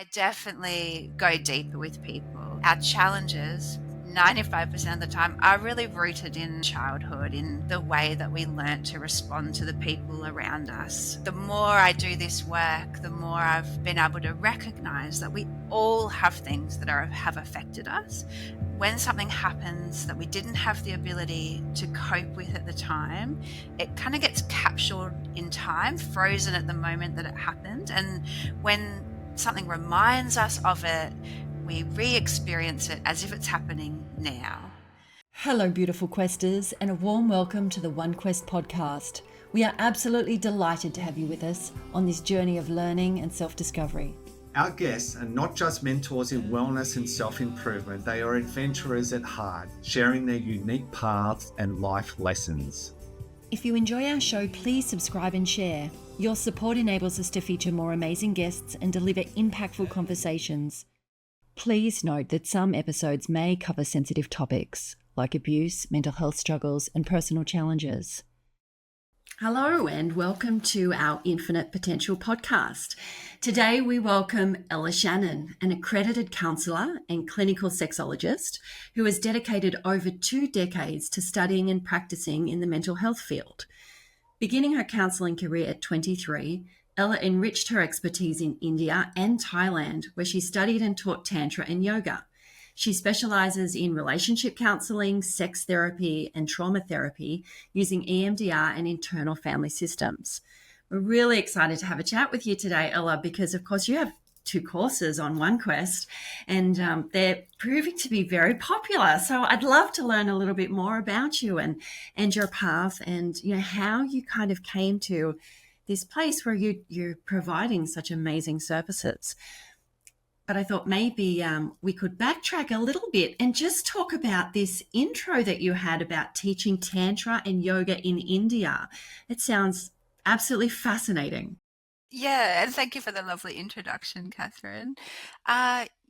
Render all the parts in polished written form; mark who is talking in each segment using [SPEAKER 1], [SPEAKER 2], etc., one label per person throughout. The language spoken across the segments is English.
[SPEAKER 1] I definitely go deeper with people. Our challenges, 95% of the time, are really rooted in childhood, in the way that we learnt to respond to the people around us. The more I do this work, the more I've been able to recognize that we all have things that have affected us. When something happens that we didn't have the ability to cope with at the time, it kind of gets captured in time, frozen at the moment that it happened. And when something reminds us of it, we re-experience it as if it's happening now.
[SPEAKER 2] Hello, beautiful questers, and a warm welcome to the OneQuest podcast. We are absolutely delighted to have you with us on this journey of learning and self-discovery.
[SPEAKER 3] Our guests are not just mentors in wellness and self-improvement, they are adventurers at heart, sharing their unique paths and life lessons.
[SPEAKER 2] If you enjoy our show, please subscribe and share. Your support enables us to feature more amazing guests and deliver impactful conversations. Please note that some episodes may cover sensitive topics like abuse, mental health struggles, and personal challenges. Hello, and welcome to our Infinite Potential podcast. Today, we welcome Ella Shannon, an accredited counsellor and clinical sexologist who has dedicated over 2 decades to studying and practicing in the mental health field. Beginning her counselling career at 23, Ella enriched her expertise in India and Thailand, where she studied and taught Tantra and yoga. She specialises in relationship counselling, sex therapy, and trauma therapy using EMDR and internal family systems. We're really excited to have a chat with you today, Ella, because, of course, you have 2 courses on OneQuest, and they're proving to be very popular. So I'd love to learn a little bit more about you and your path, and how you kind of came to this place where you're providing such amazing services. But I thought maybe we could backtrack a little bit and just talk about this intro that you had about teaching Tantra and yoga in India. It sounds absolutely fascinating.
[SPEAKER 1] Yeah, and thank you for the lovely introduction, Catherine.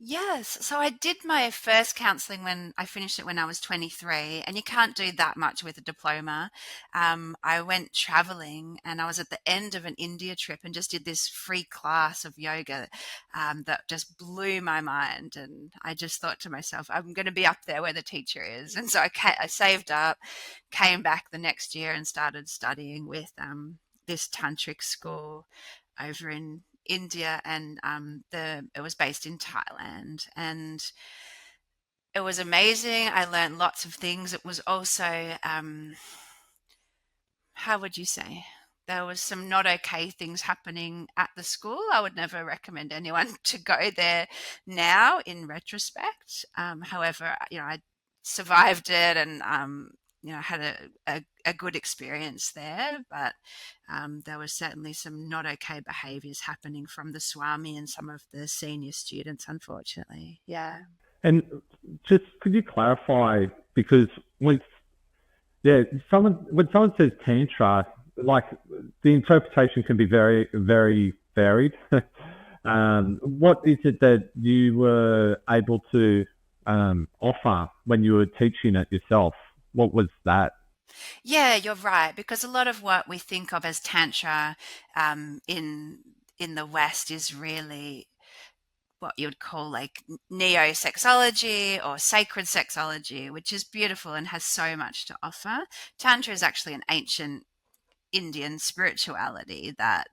[SPEAKER 1] Yes, so I did my first counselling when I finished it when I was 23, and you can't do that much with a diploma. I went travelling, and I was at the end of an India trip and just did this free class of yoga that just blew my mind. And I just thought to myself, I'm going to be up there where the teacher is. And so I saved up, came back the next year and started studying with this tantric school over in India, and it was based in Thailand, and it was amazing. I learned lots of things. It was also, how would you say? There was some not okay things happening at the school. I would never recommend anyone to go there now in retrospect. However, I survived it, and had a good experience there, but there was certainly some not okay behaviours happening from the Swami and some of the senior students, unfortunately. Yeah.
[SPEAKER 4] And just could you clarify, because when someone says tantra, like the interpretation can be very, very varied. What is it that you were able to offer when you were teaching it yourself? What was that?
[SPEAKER 1] Yeah, you're right, because a lot of what we think of as tantra in the West is really what you would call like neo-sexology or sacred sexology, which is beautiful and has so much to offer. Tantra is actually an ancient Indian spirituality that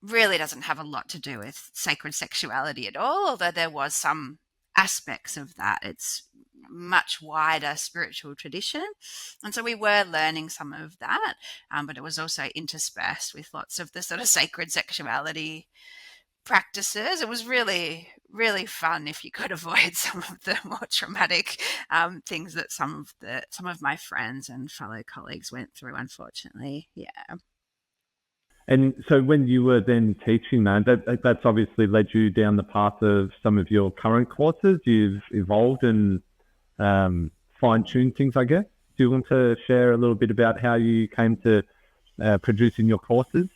[SPEAKER 1] really doesn't have a lot to do with sacred sexuality at all, although there was some aspects of that. It's much wider spiritual tradition, and so we were learning some of that, but it was also interspersed with lots of the sort of sacred sexuality practices. It was really, really fun if you could avoid some of the more traumatic things that some of my friends and fellow colleagues went through, unfortunately. Yeah.
[SPEAKER 4] And so when you were then teaching that's obviously led you down the path of some of your current courses. You've evolved and fine-tuned things, I guess. Do you want to share a little bit about how you came to producing your courses?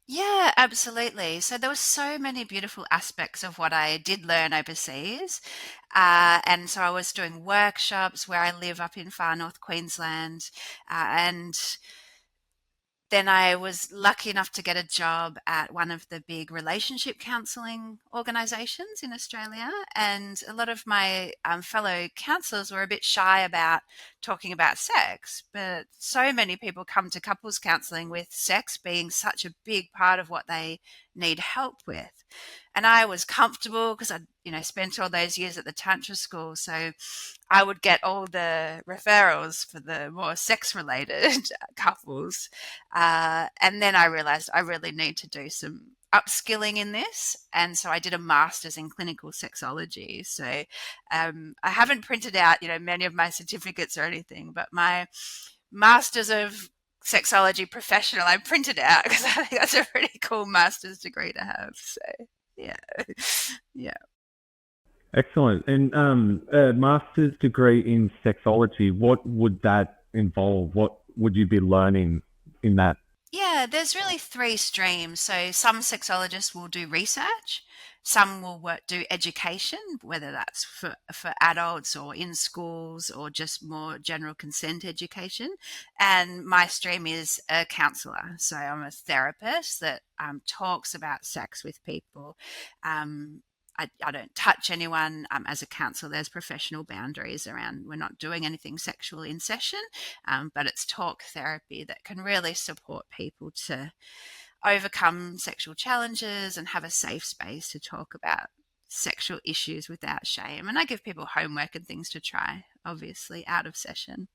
[SPEAKER 1] Yeah, absolutely. So there were so many beautiful aspects of what I did learn overseas. And so I was doing workshops where I live up in far north Queensland. And then I was lucky enough to get a job at one of the big relationship counselling organisations in Australia. And a lot of my fellow counsellors were a bit shy about talking about sex. But so many people come to couples counselling with sex being such a big part of what they need help with. And I was comfortable because I'd, spent all those years at the Tantra school. So I would get all the referrals for the more sex related couples. And then I realized I really need to do some upskilling in this. And so I did a master's in clinical sexology. So I haven't printed out, many of my certificates or anything, but my master's of sexology professional I printed out because I think that's a pretty cool master's degree to have. So yeah, yeah.
[SPEAKER 4] Excellent. And a master's degree in sexology, what would that involve? What would you be learning in that?
[SPEAKER 1] Yeah, there's really three streams. So some sexologists will do research, some will do education, whether that's for adults or in schools or just more general consent education. And my stream is a counselor. So I'm a therapist that talks about sex with people. I don't touch anyone. As a counselor, there's professional boundaries around we're not doing anything sexual in session, but it's talk therapy that can really support people to overcome sexual challenges and have a safe space to talk about sexual issues without shame. And I give people homework and things to try, obviously, out of session.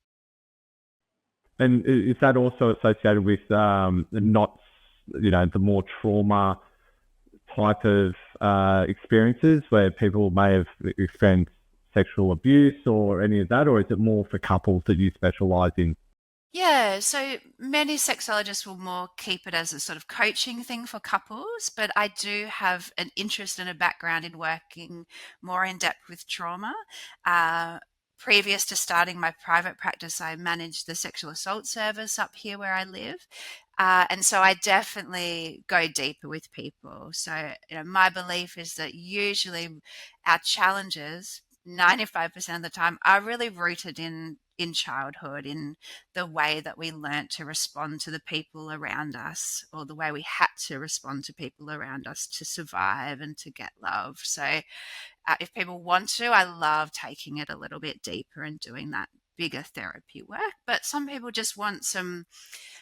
[SPEAKER 4] And is that also associated with not, the more trauma type of experiences where people may have experienced sexual abuse or any of that, or is it more for couples that you specialize in?
[SPEAKER 1] Yeah, so many sexologists will more keep it as a sort of coaching thing for couples, but I do have an interest and a background in working more in depth with trauma. Uh, Previous to starting my private practice, I managed the sexual assault service up here where I live. And so I definitely go deeper with people. So, my belief is that usually our challenges, 95% of the time, are really rooted in childhood, in the way that we learnt to respond to the people around us, or the way we had to respond to people around us to survive and to get love. So, if people want to, I love taking it a little bit deeper and doing that bigger therapy work. But some people just want some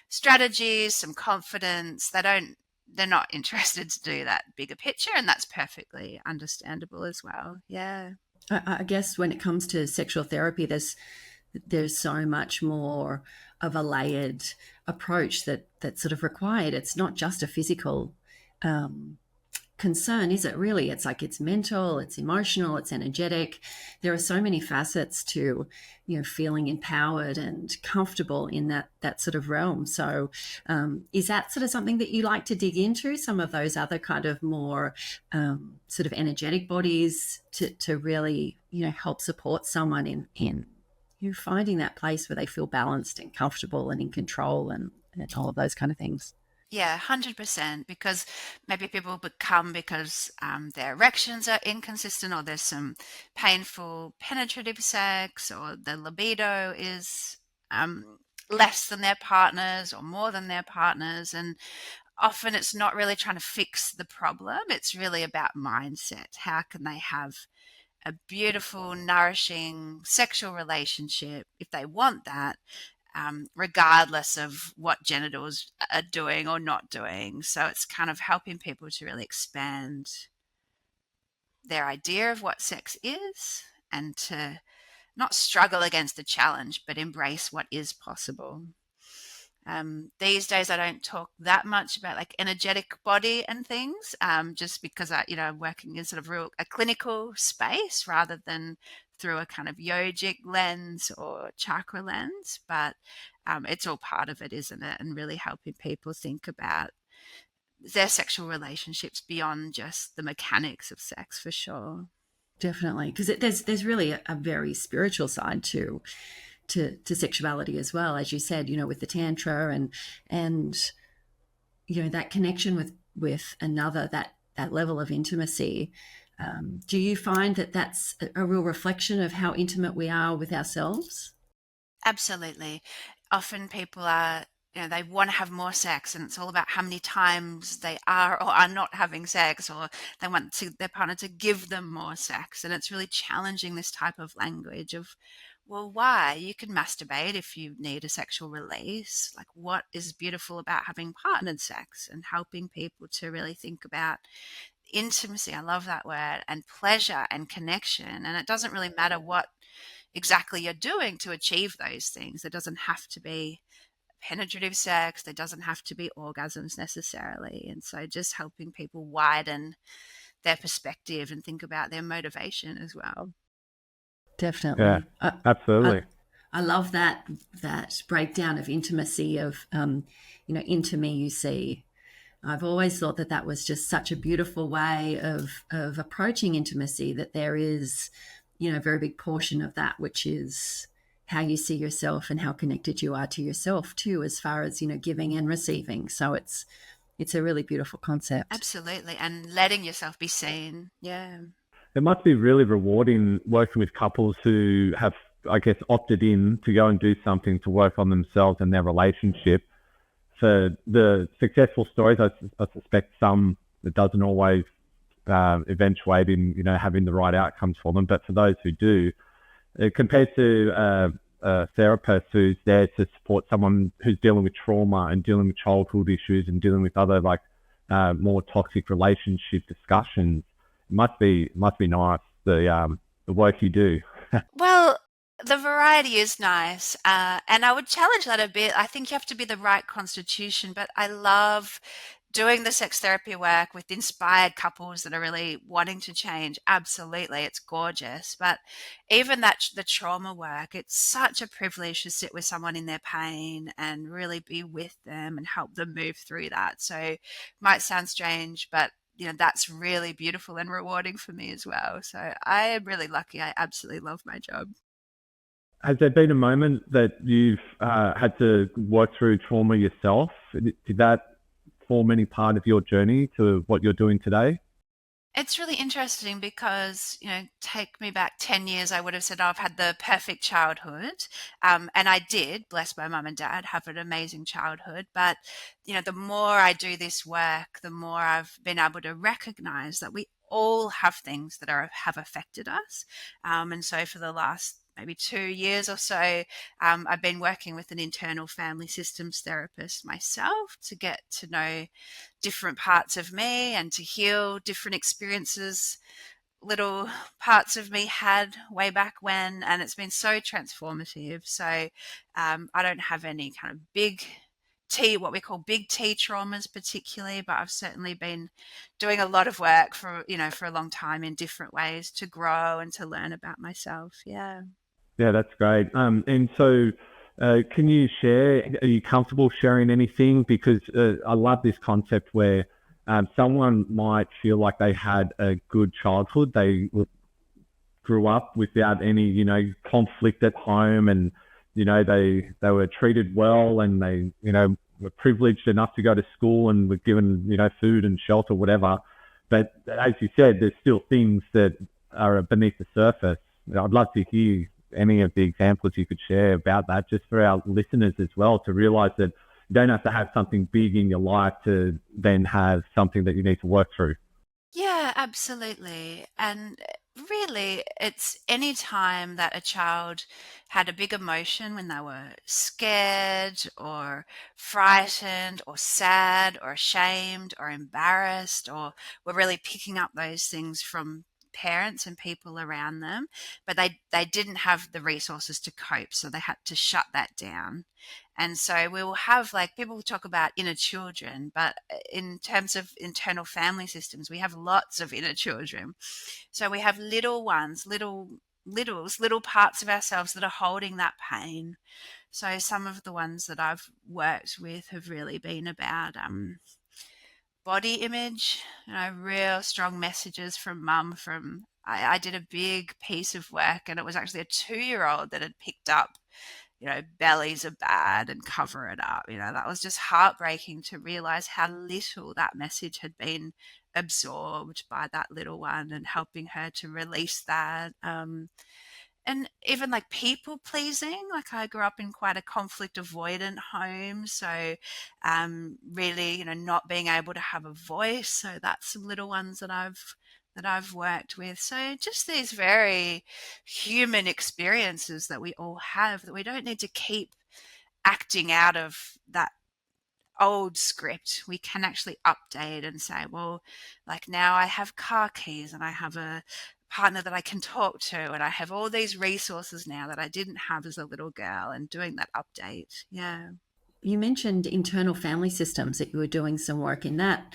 [SPEAKER 1] strategies, some confidence. They're not interested to do that bigger picture, and that's perfectly understandable as well. Yeah.
[SPEAKER 2] I guess when it comes to sexual therapy, there's so much more of a layered approach that's sort of required. It's not just a physical concern, is it really? It's like it's mental, it's emotional, it's energetic. There are so many facets to, feeling empowered and comfortable in that sort of realm. So is that sort of something that you like to dig into, some of those other kind of more sort of energetic bodies to really, help support someone in you finding that place where they feel balanced and comfortable and in control and all of those kind of things?
[SPEAKER 1] Yeah, 100%. Because maybe people become because their erections are inconsistent, or there's some painful penetrative sex, or the libido is less than their partners or more than their partners. And often it's not really trying to fix the problem, it's really about mindset. How can they have a beautiful, nourishing sexual relationship if they want that, regardless of what genitals are doing or not doing. So it's kind of helping people to really expand their idea of what sex is, and to not struggle against the challenge, but embrace what is possible. These days, I don't talk that much about like energetic body and things, just because I'm working in sort of a clinical space rather than through a kind of yogic lens or chakra lens. But it's all part of it, isn't it? And really helping people think about their sexual relationships beyond just the mechanics of sex, for sure.
[SPEAKER 2] Definitely, because there's really a very spiritual side to sexuality as well, as you said, with the tantra and that connection with another, that level of intimacy. Do you find that that's a real reflection of how intimate we are with ourselves?
[SPEAKER 1] Absolutely. Often people are, they want to have more sex, and it's all about how many times they are or are not having sex, or they want their partner to give them more sex. And it's really challenging this type of language of, well, why? You can masturbate if you need a sexual release. Like, what is beautiful about having partnered sex, and helping people to really think about intimacy, I love that word, and pleasure and connection. And it doesn't really matter what exactly you're doing to achieve those things. There doesn't have to be penetrative sex, there doesn't have to be orgasms necessarily. And so just helping people widen their perspective and think about their motivation as well.
[SPEAKER 4] Yeah,
[SPEAKER 2] Definitely. I,
[SPEAKER 4] absolutely.
[SPEAKER 2] I love that breakdown of intimacy of, into me you see. I've always thought that was just such a beautiful way of approaching intimacy, that there is, a very big portion of that, which is how you see yourself and how connected you are to yourself too, as far as, giving and receiving. So it's a really beautiful concept.
[SPEAKER 1] Absolutely. And letting yourself be seen. Yeah.
[SPEAKER 4] It must be really rewarding working with couples who have, I guess, opted in to go and do something to work on themselves and their relationship. For the successful stories, I suspect some it doesn't always eventuate in having the right outcomes for them. But for those who do, compared to a therapist who's there to support someone who's dealing with trauma and dealing with childhood issues and dealing with other more toxic relationship discussions, it must be nice the work you do.
[SPEAKER 1] Well, the variety is nice. And I would challenge that a bit. I think you have to be the right constitution, but I love doing the sex therapy work with inspired couples that are really wanting to change. Absolutely. It's gorgeous. But even the trauma work, it's such a privilege to sit with someone in their pain and really be with them and help them move through that. So it might sound strange, but that's really beautiful and rewarding for me as well. So I am really lucky. I absolutely love my job.
[SPEAKER 4] Has there been a moment that you've had to work through trauma yourself? Did that form any part of your journey to what you're doing today?
[SPEAKER 1] It's really interesting because, take me back 10 years, I would have said, oh, I've had the perfect childhood. And I did, bless my mum and dad, have an amazing childhood. But, the more I do this work, the more I've been able to recognize that we all have things that have affected us. And so for the last maybe 2 years or so, I've been working with an internal family systems therapist myself to get to know different parts of me and to heal different experiences little parts of me had way back when. And it's been so transformative. So I don't have any kind of what we call big T traumas particularly, but I've certainly been doing a lot of work for a long time in different ways to grow and to learn about myself. Yeah.
[SPEAKER 4] Yeah, that's great. And so, can you share? Are you comfortable sharing anything? Because I love this concept where someone might feel like they had a good childhood. They grew up without any, conflict at home, and they were treated well, and they, were privileged enough to go to school and were given, food and shelter, whatever. But as you said, there's still things that are beneath the surface. I'd love to hear any of the examples you could share about that, just for our listeners as well, to realize that you don't have to have something big in your life to then have something that you need to work through.
[SPEAKER 1] Yeah, absolutely. And really, it's any time that a child had a big emotion when they were scared or frightened or sad or ashamed or embarrassed, or were really picking up those things from parents and people around them, but they didn't have the resources to cope, so they had to shut that down. And so we will have, like, people will talk about inner children, but in terms of internal family systems, we have lots of inner children. So we have little ones, little parts of ourselves that are holding that pain. So some of the ones that I've worked with have really been about body image, real strong messages from mum. I did a big piece of work, and it was actually a 2-year old that had picked up, bellies are bad and cover it up. That was just heartbreaking to realize how little that message had been absorbed by that little one, and helping her to release that. and even like people pleasing. Like I grew up in quite a conflict avoidant home, so really, not being able to have a voice. So that's some little ones that I've worked with. So just these very human experiences that we all have, that we don't need to keep acting out of that old script. We can actually update and say, well, like now I have car keys and I have a partner that I can talk to, and I have all these resources now that I didn't have as a little girl, and doing that update. Yeah.
[SPEAKER 2] You mentioned internal family systems, that you were doing some work in that.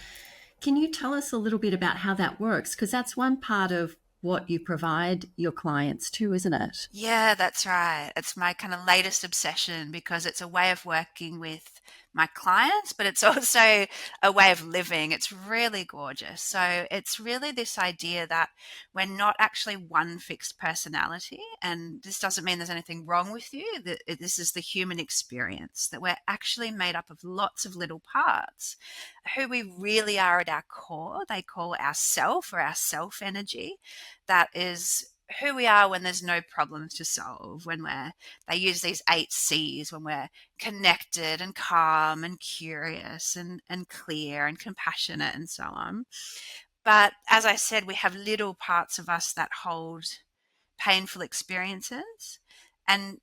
[SPEAKER 2] Can you tell us a little bit about how that works? Because that's one part of what you provide your clients too, isn't it?
[SPEAKER 1] Yeah, that's right. It's my kind of latest obsession because it's a way of working with my clients, but it's also a way of living. It's really gorgeous. So it's really this idea that we're not actually one fixed personality. And this doesn't mean there's anything wrong with you. That this is the human experience, that we're actually made up of lots of little parts. Who we really are at our core, they call our self, or our self energy. That is who we are when there's no problems to solve, when they use these 8 C's, when we're connected and calm and curious and clear and compassionate and so on. But as I said, we have little parts of us that hold painful experiences. And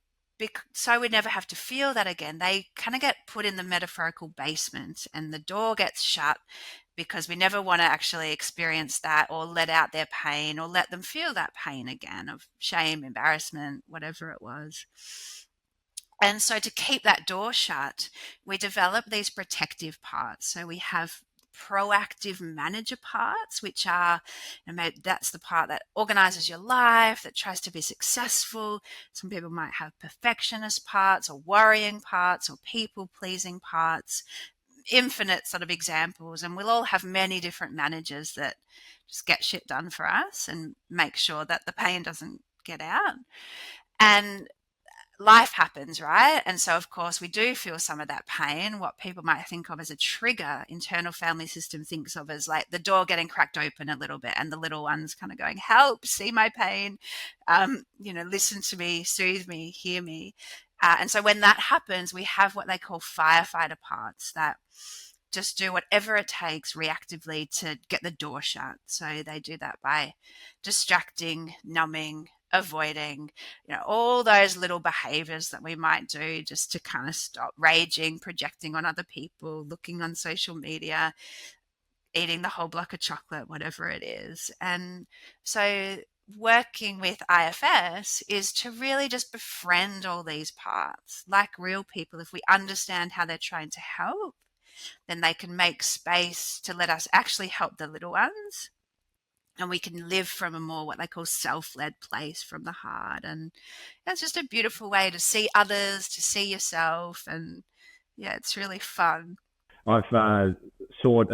[SPEAKER 1] so we never have to feel that again. They kind of get put in the metaphorical basement, and the door gets shut because we never want to actually experience that or let out their pain or let them feel that pain again of shame, embarrassment, whatever it was. And so to keep that door shut, we develop these protective parts. So we have proactive manager parts, which are, that's the part that organizes your life, that tries to be successful. Some people might have perfectionist parts, or worrying parts, or people pleasing parts, infinite sort of examples. And we'll all have many different managers that just get shit done for us and make sure that the pain doesn't get out. And life happens, right? And so, of course, we do feel some of that pain. What people might think of as a trigger, internal family system thinks of as like the door getting cracked open a little bit, and the little ones kind of going, "Help! See my pain, listen to me, soothe me, hear me." And so, when that happens, we have what they call firefighter parts that just do whatever it takes reactively to get the door shut. So they do that by distracting, numbing, avoiding, all those little behaviors that we might do just to kind of stop raging, projecting on other people, looking on social media, eating the whole block of chocolate, whatever it is. And so working with IFS is to really just befriend all these parts like real people. If we understand how they're trying to help, then they can make space to let us actually help the little ones. And we can live from a more what they call self-led place from the heart. And it's just a beautiful way to see others, to see yourself. And yeah, it's really fun.
[SPEAKER 4] I've sought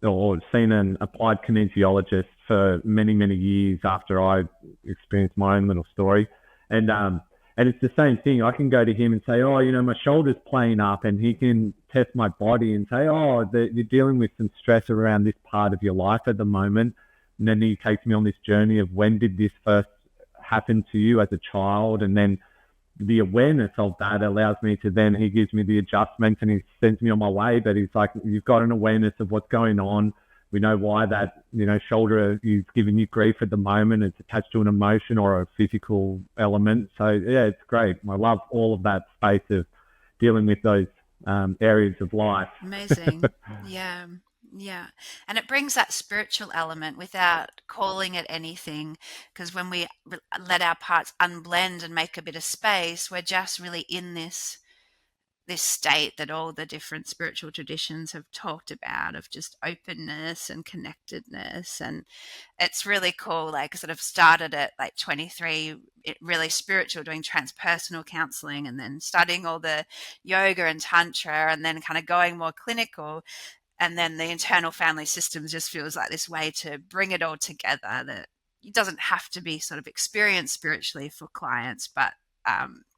[SPEAKER 4] or seen an applied kinesiologist for many, many years after I experienced my own little story. And it's the same thing. I can go to him and say, oh, my shoulder's playing up, and he can test my body and say, oh, you're dealing with some stress around this part of your life at the moment. And then he takes me on this journey of when did this first happen to you as a child, and then the awareness of that allows me to then, he gives me the adjustments and he sends me on my way. But he's like, you've got an awareness of what's going on. We know why that, shoulder is giving you grief at the moment. It's attached to an emotion or a physical element. So yeah, it's great. I love all of that space of dealing with those areas of life.
[SPEAKER 1] Amazing. Yeah. Yeah. And it brings that spiritual element without calling it anything. Because when we let our parts unblend and make a bit of space, we're just really in this state that all the different spiritual traditions have talked about, of just openness and connectedness. And it's really cool. Like, sort of started at like 23, really spiritual, doing transpersonal counseling, and then studying all the yoga and tantra, and then kind of going more clinical. And then the internal family systems just feels like this way to bring it all together, that it doesn't have to be sort of experienced spiritually for clients, but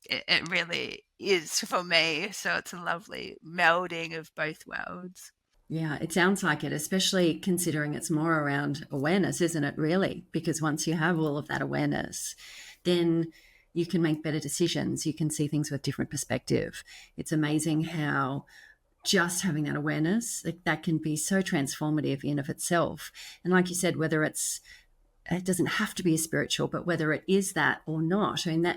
[SPEAKER 1] it really is for me. So it's a lovely melding of both worlds.
[SPEAKER 2] Yeah, it sounds like it, especially considering it's more around awareness, isn't it, really? Because once you have all of that awareness, then you can make better decisions. You can see things with different perspective. It's amazing how just having that awareness, like, that can be so transformative in of itself. And like you said, whether it doesn't have to be a spiritual, but whether it is that or not, I mean,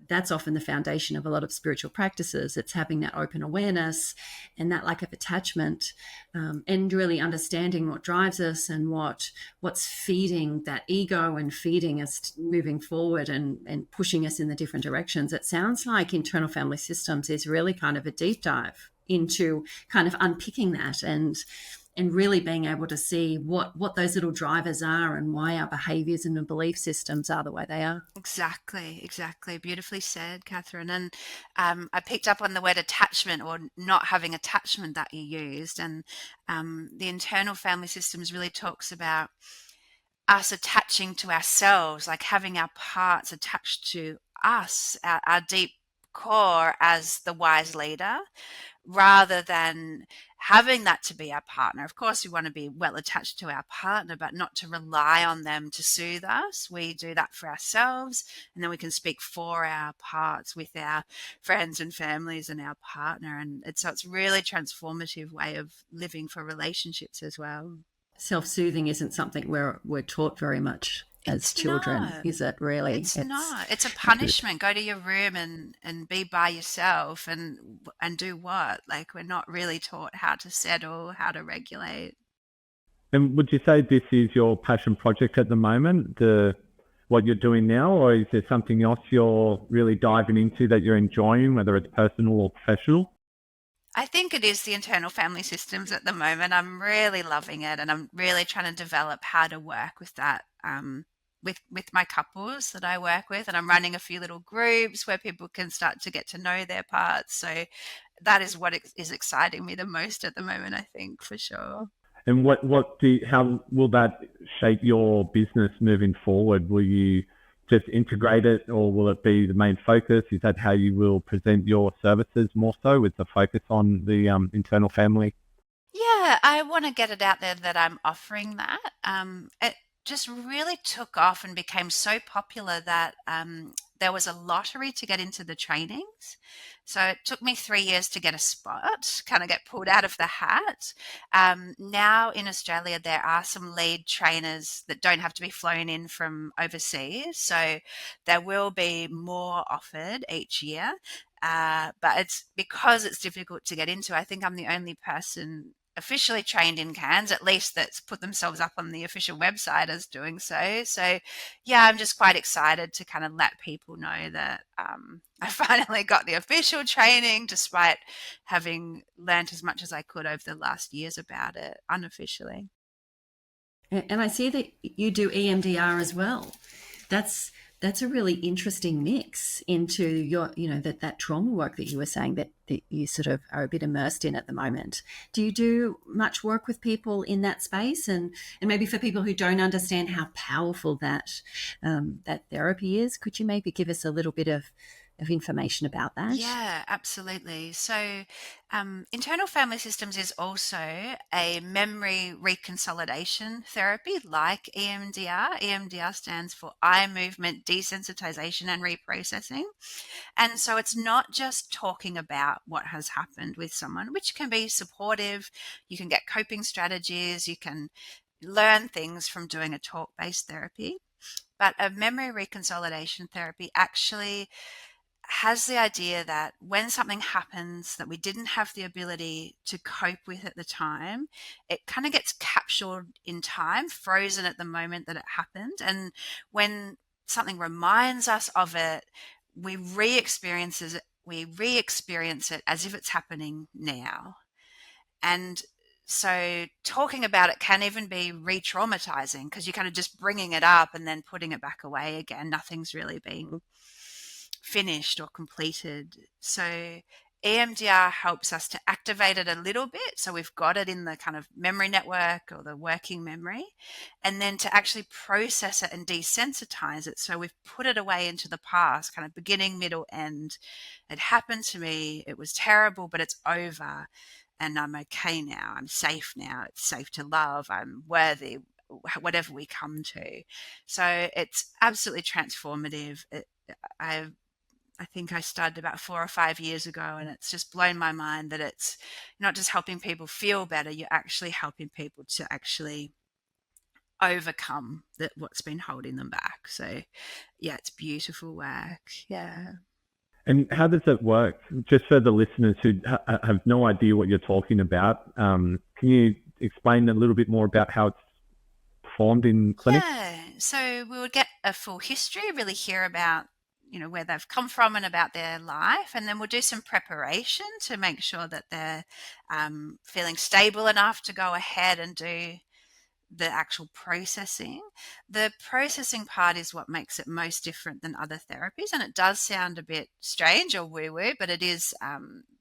[SPEAKER 2] that's often the foundation of a lot of spiritual practices. It's having that open awareness and that lack of attachment, and really understanding what drives us and what's feeding that ego and feeding us moving forward and pushing us in the different directions. It sounds like internal family systems is really kind of a deep dive into kind of unpicking that and really being able to see what those little drivers are and why our behaviors and the belief systems are the way they are.
[SPEAKER 1] Exactly, exactly. Beautifully said, Catherine. And I picked up on the word attachment or not having attachment that you used. And the internal family systems really talks about us attaching to ourselves, like having our parts attached to us, our deep core as the wise leader, rather than having that to be our partner. Of course, we want to be well attached to our partner, but not to rely on them to soothe us. We do that for ourselves, and then we can speak for our parts with our friends and families and our partner. And it's really transformative way of living for relationships as well.
[SPEAKER 2] Self-soothing isn't something we're taught very much as
[SPEAKER 1] It's
[SPEAKER 2] children,
[SPEAKER 1] not.
[SPEAKER 2] is it really?
[SPEAKER 1] It's
[SPEAKER 2] It's
[SPEAKER 1] not. It's a punishment. Go to your room and be by yourself and do what? Like we're not really taught how to settle, how to regulate.
[SPEAKER 4] And would you say this is your passion project at the moment, what you're doing now, or is there something else you're really diving into that you're enjoying, whether it's personal or professional?
[SPEAKER 1] I think it is the internal family systems at the moment. I'm really loving it, and I'm really trying to develop how to work with that with my couples that I work with, and I'm running a few little groups where people can start to get to know their parts. So that is what is exciting me the most at the moment, I think, for sure.
[SPEAKER 4] And how will that shape your business moving forward? Will you just integrate it, or will it be the main focus? Is that how you will present your services more so, with the focus on the internal family?
[SPEAKER 1] Yeah, I want to get it out there that I'm offering that. It just really took off and became so popular that there was a lottery to get into the trainings. So it took me 3 years to get a spot, kind of get pulled out of the hat. Now in Australia, there are some lead trainers that don't have to be flown in from overseas. So there will be more offered each year. But it's because it's difficult to get into. I think I'm the only person officially trained in Cairns, at least that's put themselves up on the official website as doing so. So, yeah, I'm just quite excited to kind of let people know that I finally got the official training, despite having learnt as much as I could over the last years about it unofficially.
[SPEAKER 2] and I see that you do EMDR as well. That's a really interesting mix into your, that trauma work that you were saying that you sort of are a bit immersed in at the moment. Do you do much work with people in that space? And maybe for people who don't understand how powerful that therapy is, could you maybe give us a little bit of information about that?
[SPEAKER 1] Yeah, absolutely. So, internal family systems is also a memory reconsolidation therapy like EMDR. EMDR stands for eye movement desensitization and reprocessing. And so it's not just talking about what has happened with someone, which can be supportive. You can get coping strategies, you can learn things from doing a talk based therapy. But a memory reconsolidation therapy actually has the idea that when something happens that we didn't have the ability to cope with at the time, it kind of gets captured in time, frozen at the moment that it happened. And when something reminds us of it, we re-experience it as if it's happening now. And so talking about it can even be re-traumatizing because you're kind of just bringing it up and then putting it back away again. Nothing's really being finished or completed. So EMDR helps us to activate it a little bit. So we've got it in the kind of memory network or the working memory, and then to actually process it and desensitize it. So we've put it away into the past, kind of beginning, middle, end. It happened to me. It was terrible, but it's over. and I'm okay now, I'm safe now, it's safe to love, I'm worthy, whatever we come to. So it's absolutely transformative. I I think I started about 4 or 5 years ago, and it's just blown my mind that it's not just helping people feel better, you're actually helping people to actually overcome what's been holding them back. So, yeah, it's beautiful work. Yeah.
[SPEAKER 4] And how does it work? Just for the listeners who have no idea what you're talking about, can you explain a little bit more about how it's performed in clinic?
[SPEAKER 1] Yeah. So we would get a full history, really hear about, where they've come from and about their life. And then we'll do some preparation to make sure that they're feeling stable enough to go ahead and do the actual processing. The processing part is what makes it most different than other therapies. And it does sound a bit strange or woo woo, but it is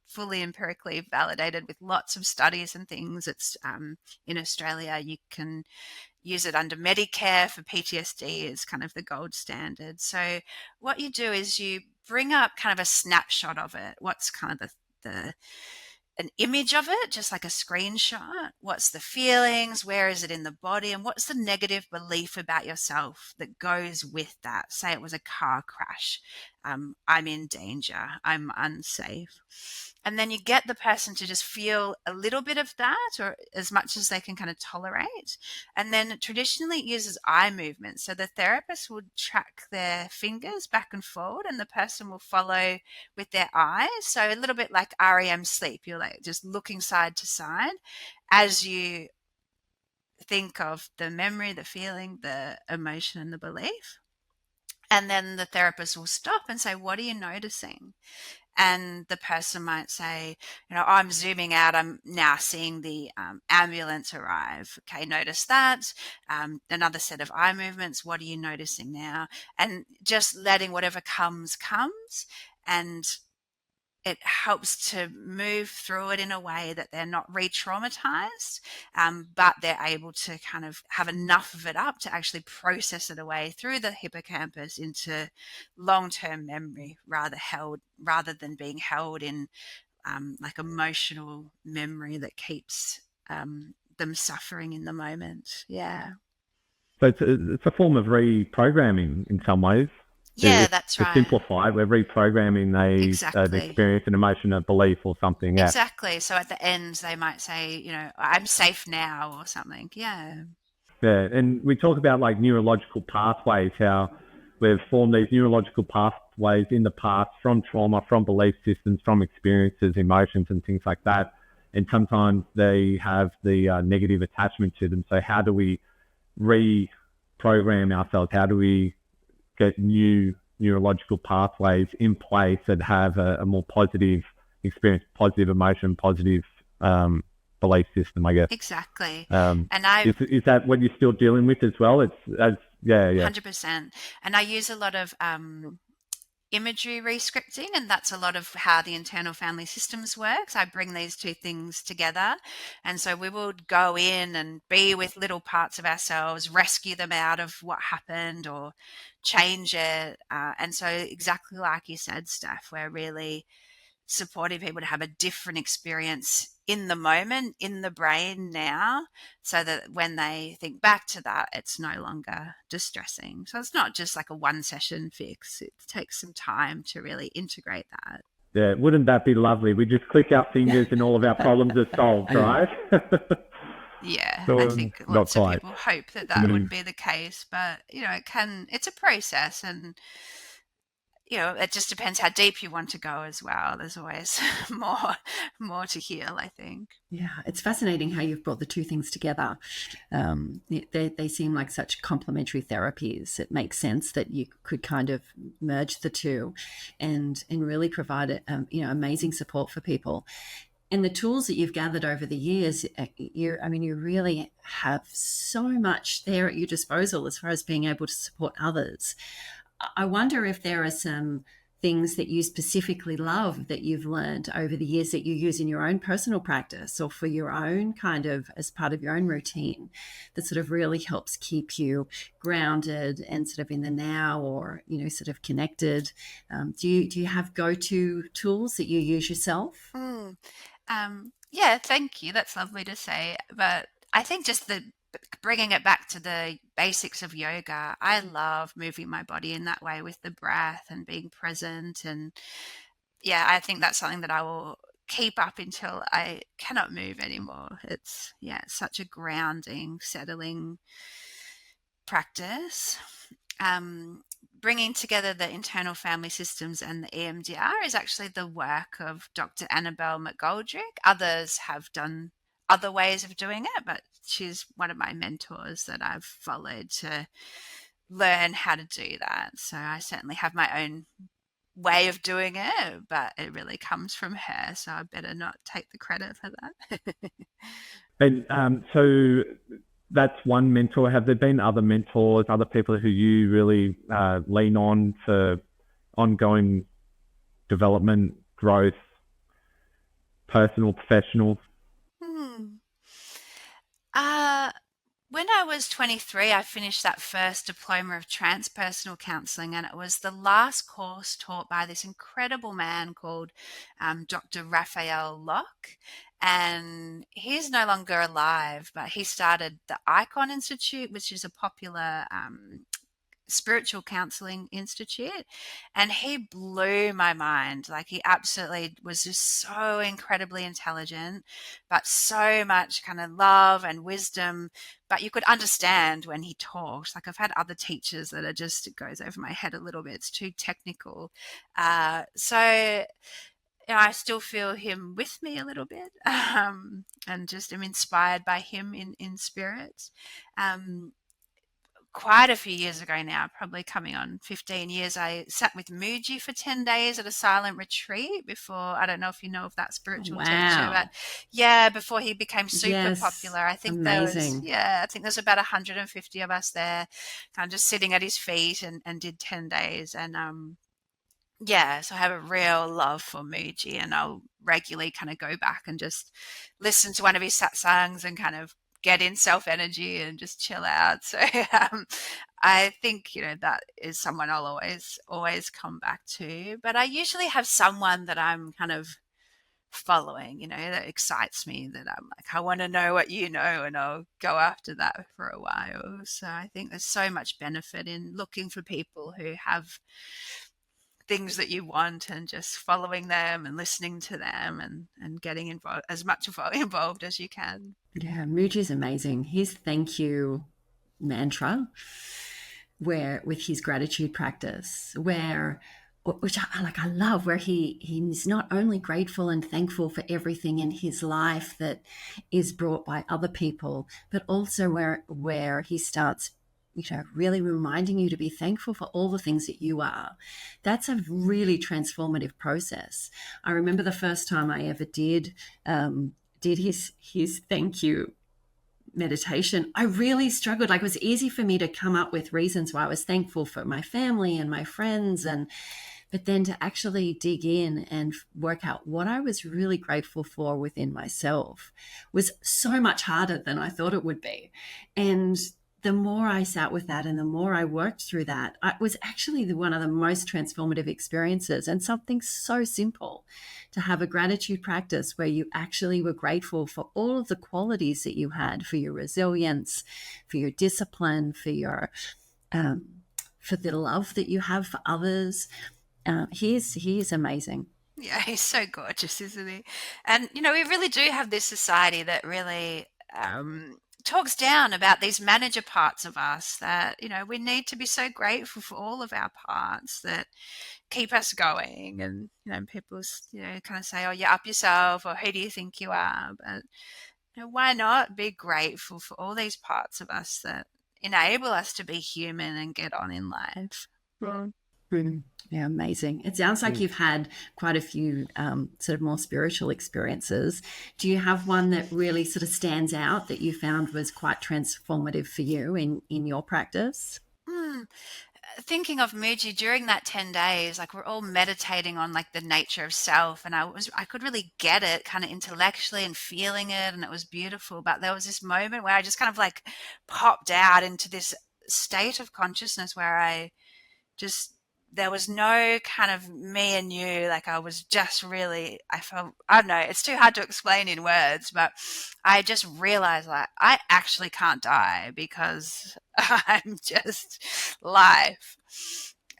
[SPEAKER 1] fully empirically validated with lots of studies and things. It's in Australia, you can use it under Medicare for PTSD is kind of the gold standard. So what you do is you bring up kind of a snapshot of it. What's kind of the an image of it, just like a screenshot. What's the feelings? Where is it in the body? And what's the negative belief about yourself that goes with that? Say it was a car crash. I'm in danger. I'm unsafe. And then you get the person to just feel a little bit of that, or as much as they can kind of tolerate. And then traditionally it uses eye movement. So the therapist would track their fingers back and forward, and the person will follow with their eyes. So a little bit like REM sleep. You're like just looking side to side as you think of the memory, the feeling, the emotion, and the belief. And then the therapist will stop and say, what are you noticing? And the person might say, I'm zooming out. I'm now seeing the ambulance arrive. Okay, notice that. Another set of eye movements. What are you noticing now? And just letting whatever comes. And it helps to move through it in a way that they're not re-traumatized, but they're able to kind of have enough of it up to actually process it away through the hippocampus into long-term memory, rather than being held in like emotional memory that keeps them suffering in the moment. Yeah.
[SPEAKER 4] So it's a form of reprogramming in some ways.
[SPEAKER 1] Yeah, that's
[SPEAKER 4] To
[SPEAKER 1] right.
[SPEAKER 4] simplify it, we're reprogramming an
[SPEAKER 1] Exactly.
[SPEAKER 4] experience, an emotion, a belief, or something. Yeah.
[SPEAKER 1] Exactly. So at the end, they might say, I'm safe now or something. Yeah.
[SPEAKER 4] Yeah, and we talk about like neurological pathways, how we've formed these neurological pathways in the past from trauma, from belief systems, from experiences, emotions, and things like that. And sometimes they have the negative attachment to them. So how do we reprogram ourselves? How do we get new neurological pathways in place that have a more positive experience, positive emotion, positive belief system, I guess.
[SPEAKER 1] Exactly.
[SPEAKER 4] Um,
[SPEAKER 1] And I
[SPEAKER 4] is that what you're still dealing with as well? Yeah, yeah.
[SPEAKER 1] 100%. And I use a lot of imagery rescripting, and that's a lot of how the internal family systems works. I bring these two things together, and so we would go in and be with little parts of ourselves, rescue them out of what happened or change it. And so exactly like you said, Steph, we're really supporting people to have a different experience in the moment, in the brain now, so that when they think back to that, it's no longer distressing. So it's not just like a one session fix. It takes some time to really integrate that.
[SPEAKER 4] Yeah, wouldn't that be lovely? We just click our fingers and all of our problems are solved, right?
[SPEAKER 1] Yeah, I
[SPEAKER 4] So,
[SPEAKER 1] think
[SPEAKER 4] not
[SPEAKER 1] lots of
[SPEAKER 4] quite.
[SPEAKER 1] people hope that that would be the case, but it's a process, and it just depends how deep you want to go as well. There's always more to heal, I think.
[SPEAKER 2] Yeah, it's fascinating how you've brought the two things together. They seem like such complementary therapies. It makes sense that you could kind of merge the two, and really provide amazing support for people. And the tools that you've gathered over the years, you really have so much there at your disposal as far as being able to support others. I wonder if there are some things that you specifically love that you've learned over the years that you use in your own personal practice or for your own kind of as part of your own routine that sort of really helps keep you grounded and sort of in the now, or sort of connected. Do you have go-to tools that you use yourself?
[SPEAKER 1] Mm. Yeah, thank you. That's lovely to say. But I think just the bringing it back to the basics of yoga, I love moving my body in that way with the breath and being present. And yeah, I think that's something that I will keep up until I cannot move anymore. Yeah, it's such a grounding, settling practice. Um, Bringing together the internal family systems and the EMDR is actually the work of Dr. Annabelle McGoldrick. Others have done other ways of doing it, but she's one of my mentors that I've followed to learn how to do that. So I certainly have my own way of doing it, but it really comes from her. So I better not take the credit for that.
[SPEAKER 4] And so that's one mentor. Have there been other mentors, other people who you really lean on for ongoing development, growth, personal, professional?
[SPEAKER 1] Hmm. Uh, when I was 23, I finished that first diploma of transpersonal counseling, and it was the last course taught by this incredible man called Dr. Raphael Locke. And he's no longer alive, but he started the Icon Institute, which is a popular spiritual counseling institute, and he blew my mind. Like, he absolutely was just so incredibly intelligent, but so much kind of love and wisdom, but you could understand when he talked. Like, I've had other teachers that are just, it goes over my head a little bit, it's too technical. So I still feel him with me a little bit, and just am inspired by him in spirit. um, Quite a few years ago now, probably coming on 15 years, I sat with Muji for 10 days at a silent retreat before. I don't know if you know of that spiritual teacher, but
[SPEAKER 2] Wow.
[SPEAKER 1] yeah, before he became super
[SPEAKER 2] Yes.
[SPEAKER 1] popular. I think
[SPEAKER 2] Amazing.
[SPEAKER 1] yeah, I think there's about 150 of us there, kind of just sitting at his feet, and did 10 days. And yeah, so I have a real love for Muji, and I'll regularly kind of go back and just listen to one of his satsangs and kind of get in self energy and just chill out. So I think, that is someone I'll always come back to. But I usually have someone that I'm kind of following, that excites me, that I'm like, I want to know what you know, and I'll go after that for a while. So I think there's so much benefit in looking for people who have things that you want, and just following them and listening to them, and getting involved, as much involved as you can.
[SPEAKER 2] Yeah, Muji's amazing. His thank you mantra, where with his gratitude practice, where which I love, where he's not only grateful and thankful for everything in his life that is brought by other people, but also where he starts, really reminding you to be thankful for all the things that you are. That's a really transformative process. I remember the first time I ever did his thank you meditation, I really struggled. Like, it was easy for me to come up with reasons why I was thankful for my family and my friends, but then to actually dig in and work out what I was really grateful for within myself was so much harder than I thought it would be. And the more I sat with that and the more I worked through that, it was actually one of the most transformative experiences, and something so simple, to have a gratitude practice where you actually were grateful for all of the qualities that you had, for your resilience, for your discipline, for the love that you have for others. He is amazing.
[SPEAKER 1] Yeah, he's so gorgeous, isn't he? And we really do have this society that really talks down about these manager parts of us, that we need to be so grateful for all of our parts that keep us going. And people kind of say, oh, you're up yourself, or who do you think you are? But why not be grateful for all these parts of us that enable us to be human and get on in life?
[SPEAKER 2] Right. Yeah, amazing. It sounds like you've had quite a few sort of more spiritual experiences. Do you have one that really sort of stands out that you found was quite transformative for you in your practice?
[SPEAKER 1] Hmm. Thinking of Muji, during that 10 days, like, we're all meditating on like the nature of self, and I could really get it kind of intellectually and feeling it, and it was beautiful. But there was this moment where I just kind of like popped out into this state of consciousness where I just there was no kind of me and you, like I was just really, I felt, I don't know, it's too hard to explain in words, but I just realized like I actually can't die because I'm just life.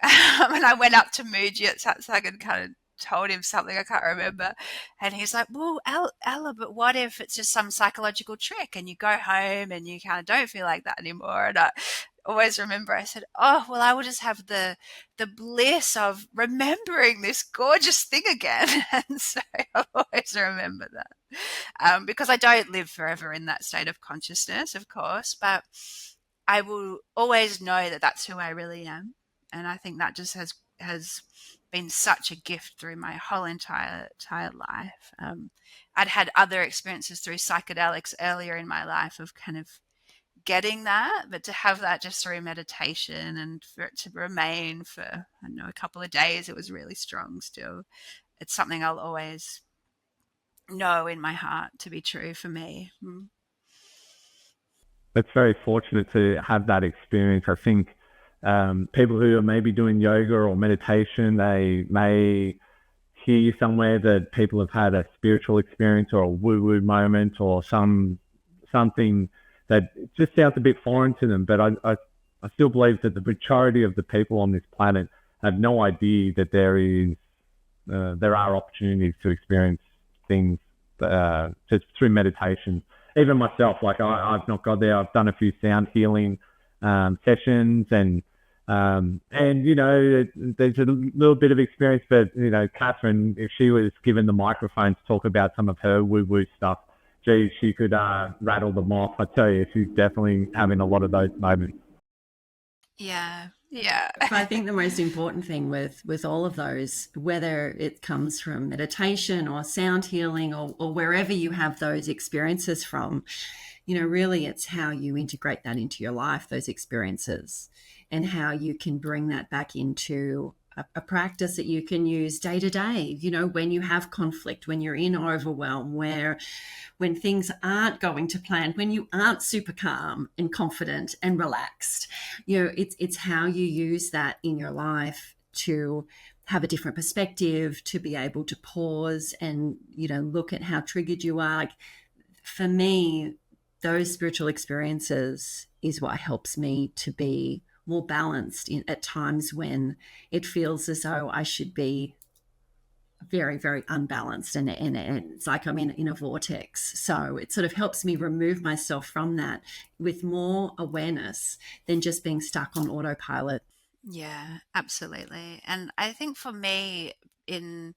[SPEAKER 1] And I went up to Muji at Satsang and kind of told him something I can't remember. And he's like, well, Ella, but what if it's just some psychological trick and you go home and you kind of don't feel like that anymore? And I always remember I said, oh, well, I will just have the bliss of remembering this gorgeous thing again. And so I always remember that. Because I don't live forever in that state of consciousness, of course, but I will always know that that's who I really am. And I think that just has been such a gift through my whole entire life. I'd had other experiences through psychedelics earlier in my life of kind of getting that, but to have that just through meditation and for it to remain for, I don't know, a couple of days, it was really strong still. It's something I'll always know in my heart to be true for me.
[SPEAKER 4] That's very fortunate to have that experience. I think people who are maybe doing yoga or meditation, they may hear somewhere that people have had a spiritual experience or a woo-woo moment or something that just sounds a bit foreign to them. But I still believe that the majority of the people on this planet have no idea that there are opportunities to experience things just through meditation. Even myself, like I've not got there. I've done a few sound healing sessions, and you know, there's a little bit of experience. But you know, Catherine, if she was given the microphone to talk about some of her woo-woo stuff, geez, she could rattle them off. I tell you, she's definitely having a lot of those moments.
[SPEAKER 1] Yeah.
[SPEAKER 2] But I think the most important thing with all of those, whether it comes from meditation or sound healing or wherever you have those experiences from, you know, really it's how you integrate that into your life, those experiences, and how you can bring that back into a practice that you can use day to day, you know, when you have conflict, when you're in overwhelm, when things aren't going to plan, when you aren't super calm and confident and relaxed. You know, it's how you use that in your life to have a different perspective, to be able to pause and, you know, look at how triggered you are. Like, for me, those spiritual experiences is what helps me to be more balanced at times when it feels as though I should be very, very unbalanced, and it's like I'm in a vortex. So it sort of helps me remove myself from that with more awareness than just being stuck on autopilot.
[SPEAKER 1] Yeah, absolutely. And I think for me, in,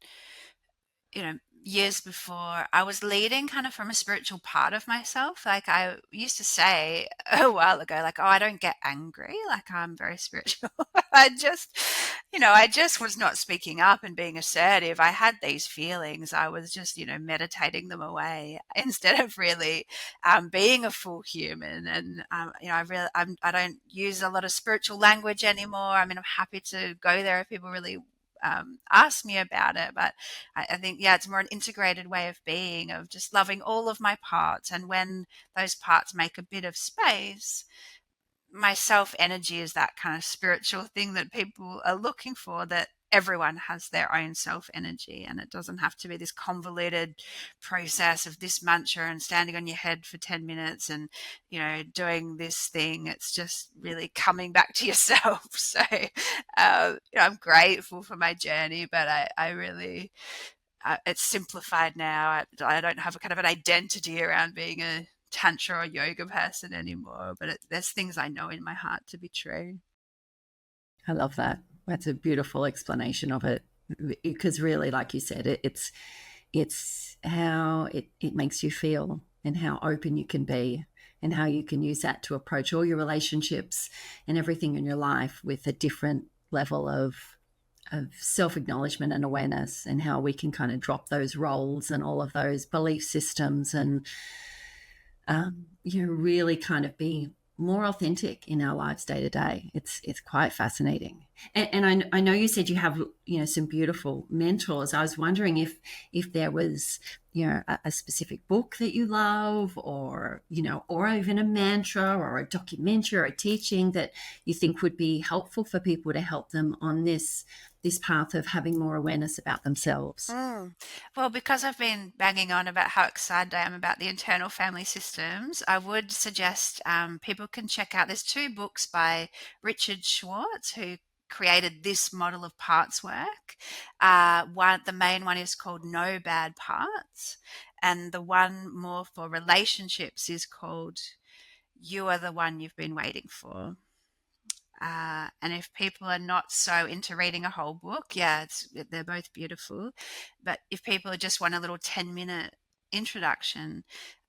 [SPEAKER 1] you know, years before, I was leading kind of from a spiritual part of myself. Like I used to say a while ago, like, oh, I don't get angry. Like I'm very spiritual. I just was not speaking up and being assertive. I had these feelings. I was just, meditating them away instead of really being a full human. And, I don't use a lot of spiritual language anymore. I mean, I'm happy to go there if people really ask me about it, but I think, yeah, it's more an integrated way of being, of just loving all of my parts. And when those parts make a bit of space, my self energy is that kind of spiritual thing that people are looking for, that everyone has their own self energy, and it doesn't have to be this convoluted process of this mantra and standing on your head for 10 minutes and doing this thing. It's just really coming back to yourself. So I'm grateful for my journey, but I really it's simplified now. I don't have a kind of an identity around being a tantra or yoga person anymore, but there's things I know in my heart to be true.
[SPEAKER 2] I love that. That's a beautiful explanation of it, because really, like you said, it's how it makes you feel and how open you can be and how you can use that to approach all your relationships and everything in your life with a different level of self-acknowledgement and awareness, and how we can kind of drop those roles and all of those belief systems and really kind of be more authentic in our lives day to day. It's quite fascinating. And I know you said you have some beautiful mentors. I was wondering if there was a specific book that you love, or or even a mantra or a documentary or a teaching that you think would be helpful for people to help them on this path of having more awareness about themselves?
[SPEAKER 1] Well, because I've been banging on about how excited I am about the internal family systems, I would suggest people can check out. There's two books by Richard Schwartz, who created this model of parts work. The main one is called No Bad Parts, and the one more for relationships is called You Are the One You've Been Waiting For. And if people are not so into reading a whole book, yeah, they're both beautiful. But if people just want a little 10-minute introduction,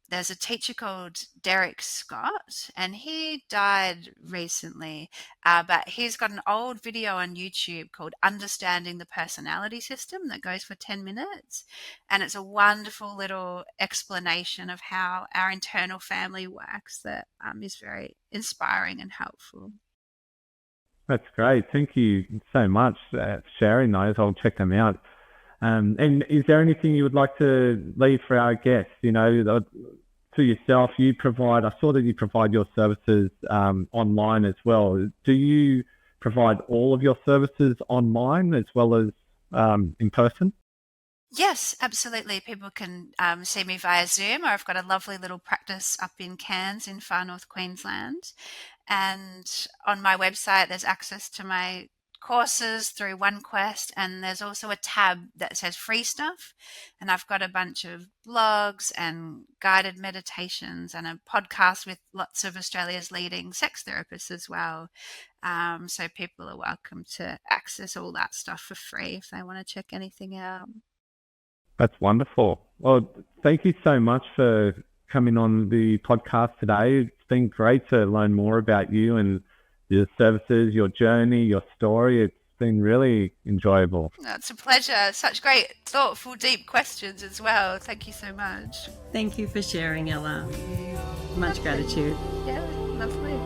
[SPEAKER 1] there's a teacher called Derek Scott, and he died recently. But he's got an old video on YouTube called Understanding the Personality System that goes for 10 minutes. And it's a wonderful little explanation of how our internal family works that is very inspiring and helpful.
[SPEAKER 4] That's great. Thank you so much for sharing those. I'll check them out. And is there anything you would like to leave for our guests? To yourself, I saw that you provide your services online as well. Do you provide all of your services online as well as in person?
[SPEAKER 1] Yes, absolutely. People can see me via Zoom, or I've got a lovely little practice up in Cairns in far north Queensland. And on my website, there's access to my courses through OneQuest, and there's also a tab that says free stuff. And I've got a bunch of blogs and guided meditations and a podcast with lots of Australia's leading sex therapists as well. So people are welcome to access all that stuff for free if they want to check anything out.
[SPEAKER 4] That's wonderful. Well, thank you so much for coming on the podcast today. It's been great to learn more about you and your services, your journey, your story. It's been really enjoyable.
[SPEAKER 1] It's a pleasure. Such great, thoughtful, deep questions as well. Thank you so much.
[SPEAKER 2] Thank you for sharing, Ella. Much gratitude.
[SPEAKER 1] Yeah, lovely.